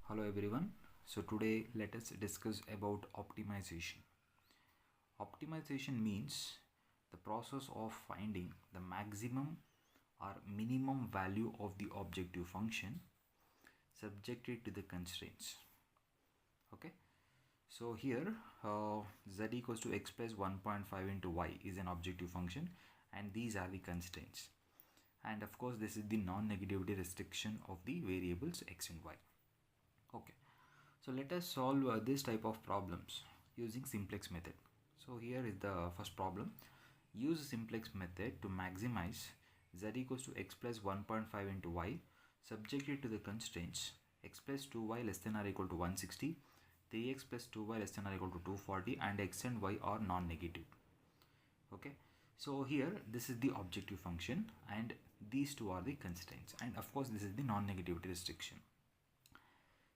Hello everyone. So today let us discuss about optimization. Optimization means the process of finding the maximum or minimum value of the objective function subjected to the constraints. Okay. So here z equals to x plus 1.5 into y is an objective function and these are the constraints. And of course this is the non-negativity restriction of the variables x and y. Okay. So let us solve this type of problems using simplex method. So here is the first problem. Use simplex method to maximize z equals to x plus 1.5 into y subjected to the constraints x plus 2y less than or equal to 160, 3x plus 2y less than or equal to 240, and x and y are non-negative. Okay. So here this is the objective function and these two are the constraints, and of course this is the non-negativity restriction.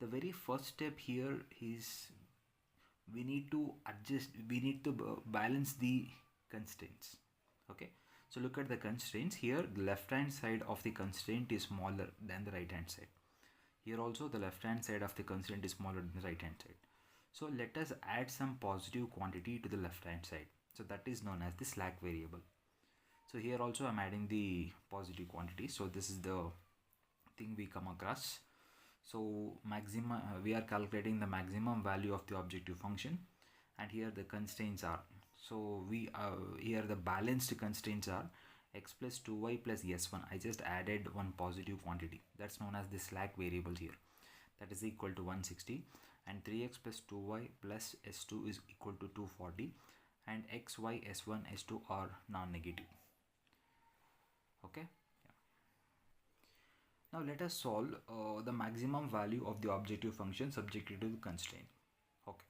The very first step here is we need to balance the constraints. Okay, so look at the constraints here. The left hand side of the constraint is smaller than the right hand side. Here also the left hand side of the constraint is smaller than the right hand side. So let us add some positive quantity to the left hand side, so that is known as the slack variable. So here also I'm adding the positive quantity, so this is the thing we come across. So we are calculating the maximum value of the objective function, and here the constraints are, so we here the balanced constraints are x plus 2y plus s1. I just added one positive quantity, that's known as the slack variable here, that is equal to 160, and 3x plus 2y plus s2 is equal to 240, and x, y, s1, s2 are non-negative. Okay. Now let us solve the maximum value of the objective function subjected to the constraint. Okay.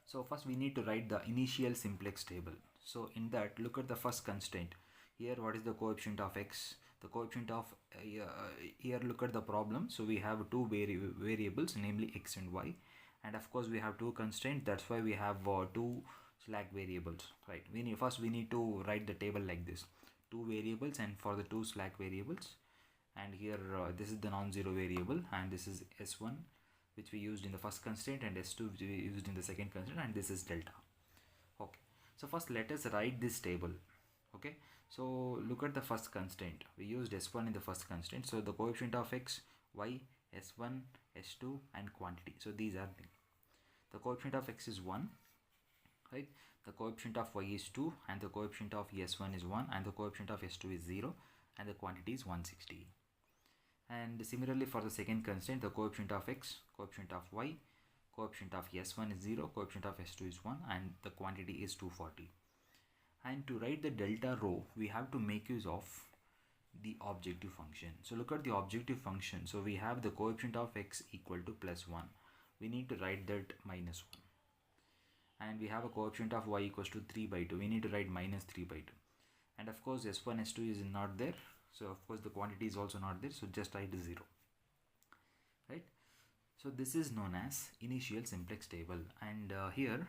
So first we need to write the initial simplex table. So in that, look at the first constraint. Here what is the coefficient of x? The coefficient of here look at the problem. So we have two variables, namely x and y, and of course we have two constraints. That's why we have two slack variables, right? We need to write the table like this: two variables, and for the two slack variables. And here this is the non-zero variable, and this is s1 which we used in the first constraint, and s2 which we used in the second constraint, and this is delta. Okay, so first let us write this table. Okay, so look at the first constraint. We used s1 in the first constraint, so the coefficient of x, y, s1, s2, and quantity. So these are things. The coefficient of x is 1, right? The coefficient of y is 2, and the coefficient of s1 is 1, and the coefficient of s2 is 0, and the quantity is 160. And similarly for the second constraint, the coefficient of x, coefficient of y, coefficient of s1 is 0, coefficient of s2 is 1, and the quantity is 240. And to write the delta row, we have to make use of the objective function. So look at the objective function. So we have the coefficient of x equal to plus 1. We need to write that minus 1. And we have a coefficient of y equals to 3 by 2. We need to write minus 3 by 2. And of course s1, s2 is not there. So of course the quantity is also not there, so just write 0, right? So this is known as initial simplex table, and here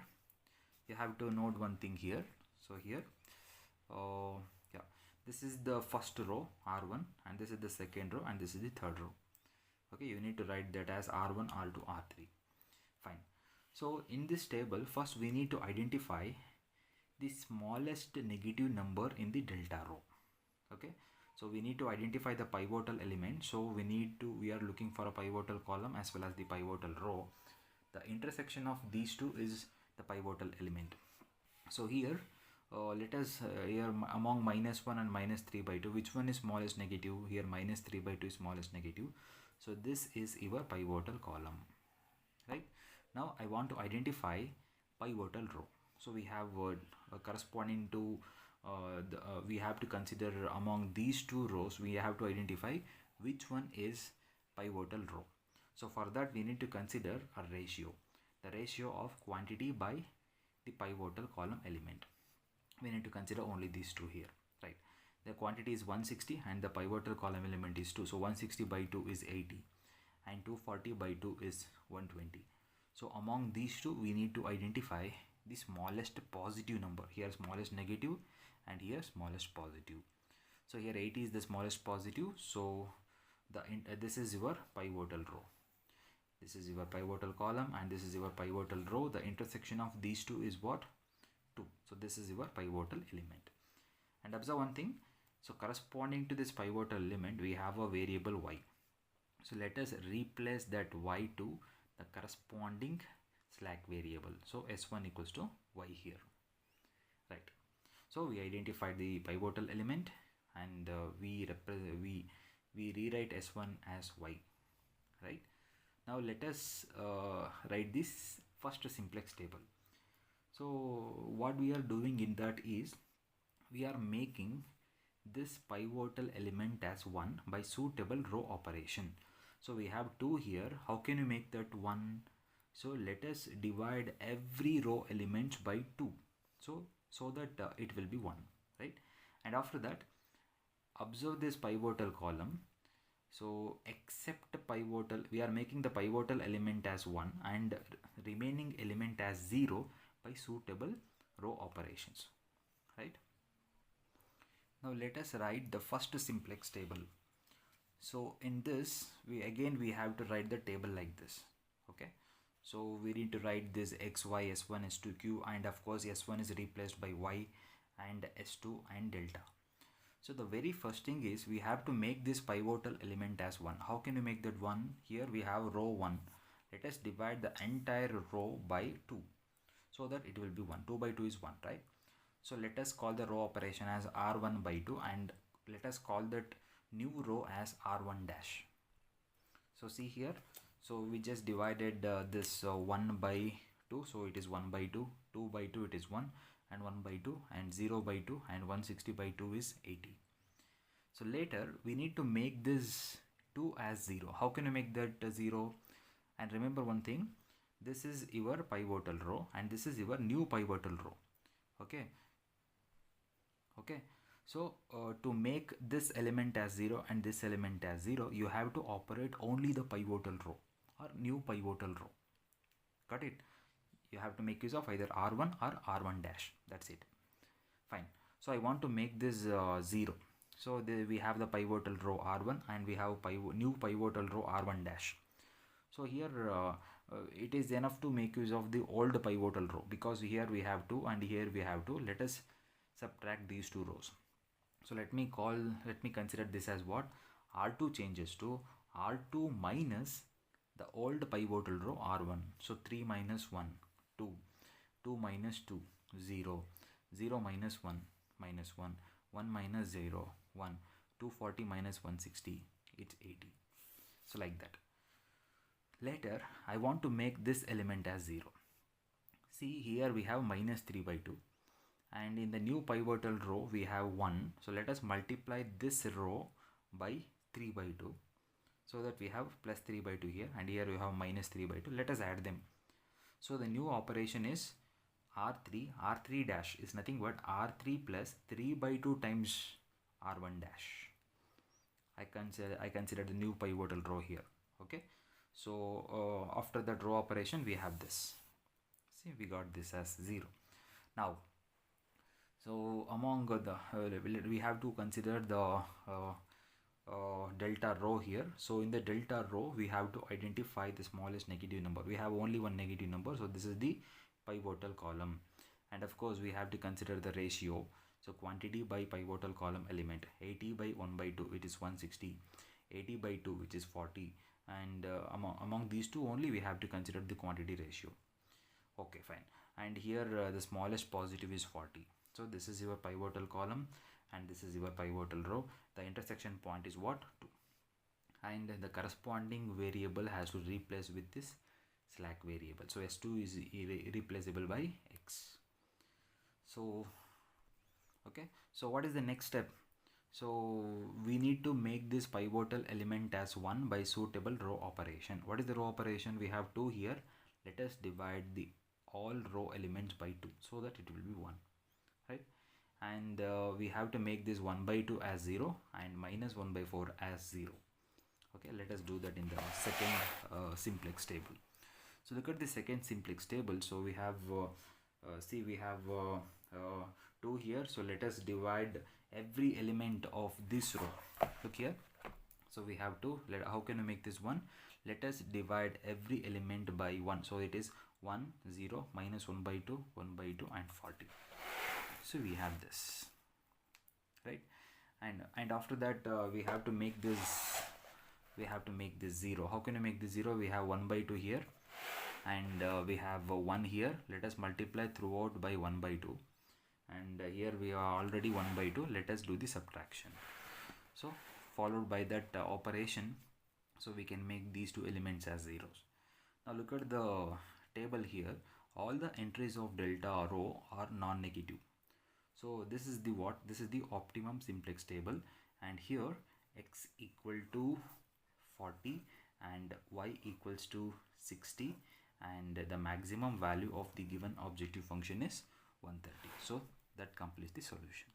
you have to note one thing here. So here yeah, this is the first row r1, and this is the second row, and this is the third row. Okay, you need to write that as r1, r2, r3. Fine. So in this table, first we need to identify the smallest negative number in the delta row. Okay, so we need to identify the pivotal element. So we are looking for a pivotal column as well as the pivotal row. The intersection of these two is the pivotal element. So here let us here among minus 1 and minus 3 by 2, which one is smallest negative? Here minus 3 by 2 is smallest negative. So this is your pivotal column, right? Now I want to identify pivotal row. So we have corresponding to we have to consider among these two rows, we have to identify which one is pivotal row. So for that we need to consider a ratio, the ratio of quantity by the pivotal column element. We need to consider only these two here, right? The quantity is 160 and the pivotal column element is 2. So 160 by 2 is 80 and 240 by 2 is 120. So among these two we need to identify the smallest positive number. Here smallest negative, and here smallest positive. So here 80 is the smallest positive, so this is your pivotal row. This is your pivotal column and this is your pivotal row. The intersection of these two is what? 2. So this is your pivotal element. And observe one thing. So corresponding to this pivotal element, we have a variable y. So let us replace that y to the corresponding slack variable. So s1 equals to y here, right? So we identified the pivotal element and we rewrite s1 as y, right? Now let us write this first simplex table. So what we are doing in that is we are making this pivotal element as 1 by suitable row operation. So we have 2 here. How can you make that 1? So let us divide every row element by 2. So that it will be 1, right? And after that, observe this pivotal column. So except pivotal, we are making the pivotal element as 1 and remaining element as 0 by suitable row operations, right? Now let us write the first simplex table. So in this, we have to write the table like this, okay? So we need to write this xy, s1, s2, q, and of course s1 is replaced by y and s2 and delta. So the very first thing is we have to make this pivotal element as 1. How can you make that 1? Here we have row 1. Let us divide the entire row by 2 so that it will be 1. 2 by 2 is 1, right? So let us call the row operation as r1 by 2 and let us call that new row as r1 dash. So see here, so we just divided this 1 by 2, so it is 1 by 2, 2 by 2 it is 1, and 1 by 2, and 0 by 2, and 160 by 2 is 80. So later we need to make this 2 as 0. How can you make that 0? And remember one thing, this is your pivotal row and this is your new pivotal row, okay? So to make this element as 0 and this element as 0, you have to operate only the pivotal row or new pivotal row. Got it? You have to make use of either r1 or r1 dash. That's it. Fine. So I want to make this 0. So we have the pivotal row r1 and we have new pivotal row r1 dash. So here it is enough to make use of the old pivotal row because here we have 2 and here we have 2. Let us subtract these two rows. So let me consider this as what? R2 changes to R2 minus the old pivotal row R1. So 3 minus 1, 2, 2 minus 2, 0, 0 minus 1, minus 1, 1 minus 0, 1, 240 minus 160, it's 80. So like that. Later, I want to make this element as 0. See here we have minus 3 by 2. And in the new pivotal row we have 1. So let us multiply this row by 3 by 2 so that we have plus 3 by 2 here, and here we have minus 3 by 2. Let us add them. So the new operation is r3 dash is nothing but r3 plus 3 by 2 times r1 dash. I consider the new pivotal row here, okay? So after that row operation we have this. See, we got this as 0. Now so among the we have to consider the delta row here. So in the delta row we have to identify the smallest negative number. We have only one negative number, so this is the pivotal column. And of course we have to consider the ratio. So quantity by pivotal column element, 80 by 1 by 2 it is 160, 80 by 2 which is 40, and among these two only we have to consider the quantity ratio. Okay, fine. And here the smallest positive is 40. So this is your pivotal column and this is your pivotal row. The intersection point is what? 2. And the corresponding variable has to replace with this slack variable. So s2 is replaceable by x. So okay, so what is the next step? So we need to make this pivotal element as 1 by suitable row operation. What is the row operation? We have 2 here. Let us divide the all row elements by 2 so that it will be 1, right? And we have to make this 1 by 2 as 0 and minus 1 by 4 as 0. Okay, let us do that in the second simplex table. So look at the second simplex table. So we have see, we have 2 here. So let us divide every element of this row. Look here. So we have 2. How can we make this 1? let us divide every element by 1. So it is 1, 0, minus 1 by 2, 1 by 2 and 40. So we have this, right? And after that we have to make this 0. How can we make this 0? We have 1 by 2 here, and we have 1 here. Let us multiply throughout by 1 by 2, and here we are already 1 by 2. Let us do the subtraction. So followed by that operation, so we can make these two elements as zeros. Now look at the table here. All the entries of delta row are non-negative. So this is the what? This is the optimum simplex table, and here x equal to 40 and y equals to 60, and the maximum value of the given objective function is 130. So that completes the solution.